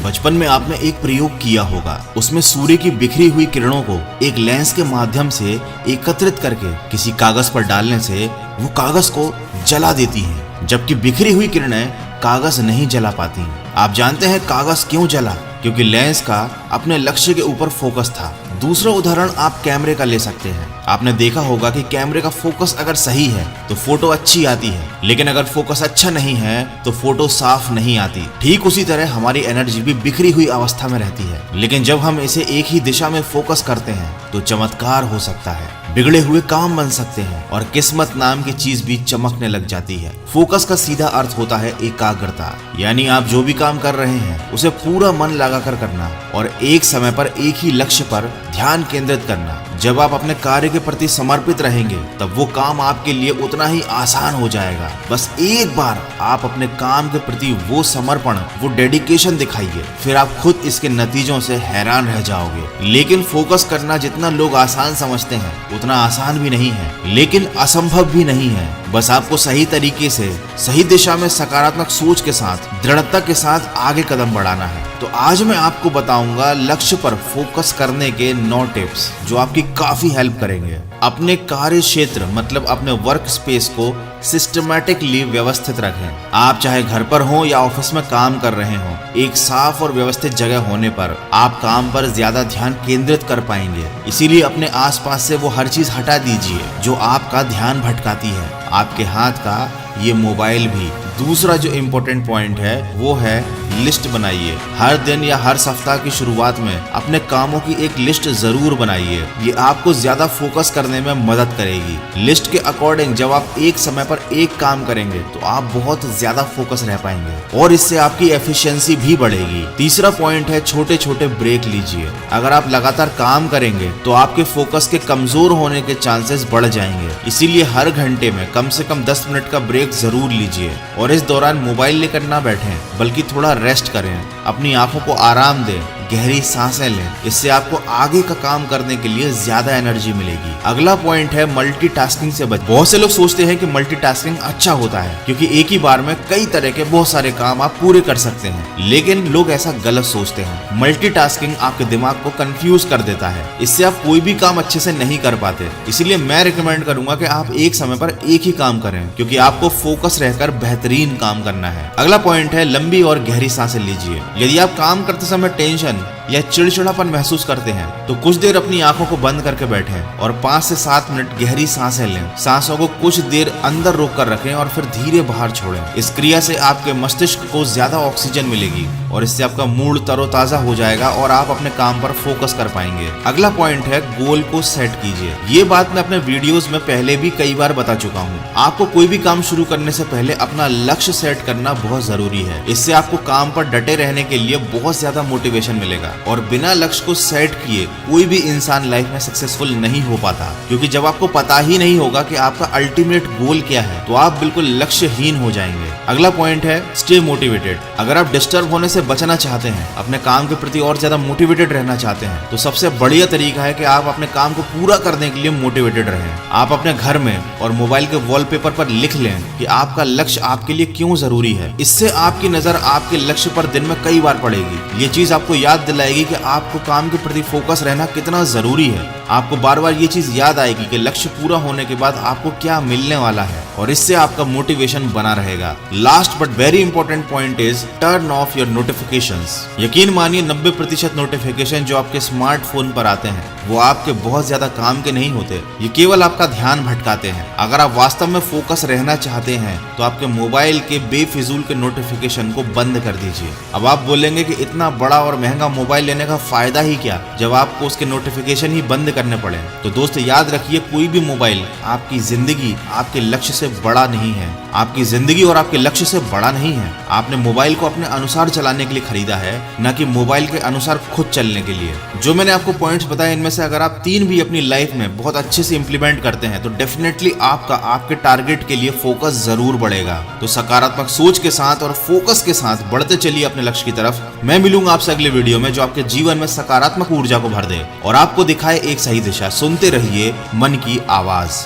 बचपन में आपने एक प्रयोग किया होगा, उसमें सूर्य की बिखरी हुई किरणों को एक लेंस के माध्यम से एकत्रित करके किसी कागज पर डालने से वो कागज को जला देती हैं, जबकि बिखरी हुई किरणें कागज नहीं जला पाती। आप जानते हैं कागज क्यों जला? क्योंकि लेंस का अपने लक्ष्य के ऊपर फोकस था। दूसरा उदाहरण आप कैमरे का ले सकते हैं। आपने देखा होगा कि कैमरे का फोकस अगर सही है तो फोटो अच्छी आती है, लेकिन अगर फोकस अच्छा नहीं है तो फोटो साफ नहीं आती। ठीक उसी तरह हमारी एनर्जी भी बिखरी हुई अवस्था में रहती है, लेकिन जब हम इसे एक ही दिशा में फोकस करते हैं तो चमत्कार हो सकता है, बिगड़े हुए काम बन सकते हैं और किस्मत नाम की चीज भी चमकने लग जाती है। फोकस का सीधा अर्थ होता है एकाग्रता, यानी आप जो भी काम कर रहे हैं उसे पूरा मन लगाकर करना और एक समय पर एक ही लक्ष्य पर ध्यान केंद्रित करना। जब आप अपने कार्य के प्रति समर्पित रहेंगे तब वो काम आपके लिए उतना ही आसान हो जाएगा। बस एक बार आप अपने काम के प्रति वो समर्पण, वो डेडिकेशन दिखाइए, फिर आप खुद इसके नतीजों से हैरान रह जाओगे। लेकिन फोकस करना जितना लोग आसान समझते हैं उतना आसान भी नहीं है, लेकिन असंभव भी नहीं है। बस आपको सही तरीके से, सही दिशा में सकारात्मक सोच के साथ, दृढ़ता के साथ आगे कदम बढ़ाना है। तो आज मैं आपको बताऊंगा लक्ष्य पर फोकस करने के 9 टिप्स जो आपकी काफी हेल्प करेंगे। अपने कार्य क्षेत्र मतलब अपने वर्क स्पेस को सिस्टमैटिकली व्यवस्थित रखें। आप चाहे घर पर हो या ऑफिस में काम कर रहे हो, एक साफ और व्यवस्थित जगह होने पर आप काम पर ज्यादा ध्यान केंद्रित कर पाएंगे। इसीलिए अपने आसपास से वो हर चीज हटा दीजिए जो आपका ध्यान भटकाती है, आपके हाथ का ये मोबाइल भी। दूसरा जो इम्पोर्टेंट पॉइंट है वो है लिस्ट बनाइए। हर दिन या हर सप्ताह की शुरुआत में अपने कामों की एक लिस्ट जरूर बनाइए, ये आपको ज्यादा फोकस करने में मदद करेगी। लिस्ट के अकॉर्डिंग जब आप एक समय पर एक काम करेंगे तो आप बहुत ज्यादा फोकस रह पाएंगे और इससे आपकी एफिशिएंसी भी बढ़ेगी। तीसरा पॉइंट है छोटे छोटे ब्रेक लीजिए। अगर आप लगातार काम करेंगे तो आपके फोकस के कमजोर होने के चांसेस बढ़ जाएंगे, इसीलिए हर घंटे में कम से कम 10 मिनट का ब्रेक जरूर लीजिए और इस दौरान मोबाइल लेकर ना बैठें, बल्कि थोड़ा रेस्ट करें, अपनी आंखों को आराम दें, गहरी सांसें लें। इससे आपको आगे का काम करने के लिए ज्यादा एनर्जी मिलेगी। अगला पॉइंट है मल्टीटास्किंग से बचें। बहुत से लोग सोचते हैं कि मल्टीटास्किंग अच्छा होता है क्योंकि एक ही बार में कई तरह के बहुत सारे काम आप पूरे कर सकते हैं, लेकिन लोग ऐसा गलत सोचते हैं। मल्टीटास्किंग आपके दिमाग को कंफ्यूज कर देता है, इससे आप कोई भी काम अच्छे से नहीं कर पाते। इसलिए मैं रिकमेंड करूंगा कि आप एक समय पर एक ही काम करें, क्योंकि आपको फोकस रहकर बेहतरीन काम करना है। अगला पॉइंट है लंबी और गहरी सांसें लीजिए। यदि आप काम करते समय टेंशन या चिड़चिड़ापन महसूस करते हैं तो कुछ देर अपनी आंखों को बंद करके बैठें और 5 से 7 मिनट गहरी सांसें लें। सांसों को कुछ देर अंदर रोक कर रखें और फिर धीरे बाहर छोड़ें। इस क्रिया से आपके मस्तिष्क को ज्यादा ऑक्सीजन मिलेगी और इससे आपका मूड तरोताजा हो जाएगा और आप अपने काम पर फोकस कर पाएंगे। अगला पॉइंट है गोल को सेट कीजिए। ये बात मैं अपने वीडियोस में पहले भी कई बार बता चुका हूँ। आपको कोई भी काम शुरू करने से पहले अपना लक्ष्य सेट करना बहुत जरूरी है। इससे आपको काम पर डटे रहने के लिए बहुत ज्यादा मोटिवेशन मिलेगा और बिना लक्ष्य को सेट किए कोई भी इंसान लाइफ में सक्सेसफुल नहीं हो पाता, क्योंकि जब आपको पता ही नहीं होगा कि आपका अल्टीमेट गोल क्या है तो आप बिल्कुल लक्ष्यहीन हो जाएंगे। अगला पॉइंट है स्टे मोटिवेटेड। अगर आप डिस्टर्ब होने से बचना चाहते हैं, अपने काम के प्रति और ज्यादा मोटिवेटेड रहना चाहते हैं, तो सबसे बढ़िया तरीका है कि आप अपने काम को पूरा करने के लिए मोटिवेटेड रहें। आप अपने घर में और मोबाइल के वॉलपेपर पर लिख लें कि आपका लक्ष्य आपके लिए क्यों जरूरी है। इससे आपकी नजर आपके लक्ष्य पर दिन में कई बार पड़ेगी। ये चीज आपको याद दिलाएगी कि आपको काम के प्रति फोकस रहना कितना जरूरी है। आपको बार बार ये चीज याद आएगी कि लक्ष्य पूरा होने के बाद आपको क्या मिलने वाला है और इससे आपका मोटिवेशन बना रहेगा। Last but very important point is turn off your notifications. यकीन मानिए 90% नोटिफिकेशन जो आपके स्मार्टफोन पर आते हैं वो आपके बहुत ज्यादा काम के नहीं होते, ये केवल आपका ध्यान भटकाते हैं। अगर आप वास्तव में फोकस रहना चाहते हैं तो आपके मोबाइल के बेफिजूल के नोटिफिकेशन को बंद कर दीजिए। अब आप बोलेंगे कि इतना बड़ा और महंगा मोबाइल लेने का फायदा ही क्या जब आपको उसके नोटिफिकेशन ही बंद करने पड़े। तो दोस्त याद रखिए, कोई भी मोबाइल आपकी जिंदगी, आपके लक्ष्य से बड़ा नहीं है। आपकी जिंदगी और आपके लक्ष्य से बड़ा नहीं है। आपने मोबाइल को अपने अनुसार चलाने के लिए खरीदा है, न कि मोबाइल के अनुसार खुद चलने के लिए। जो मैंने आपको पॉइंट्स बताए इनमें से अगर आप 3 भी अपनी लाइफ में बहुत अच्छे से इंप्लीमेंट करते हैं तो डेफिनेटली आपके टारगेट के लिए फोकस जरूर बढ़ेगा। तो सकारात्मक सोच के साथ और फोकस के साथ बढ़ते चलिए अपने लक्ष्य की तरफ। मैं मिलूंगा आपसे अगले वीडियो में जो आपके जीवन में सकारात्मक ऊर्जा को भर दे और आपको दिखाए एक सही दिशा। सुनते रहिए मन की आवाज।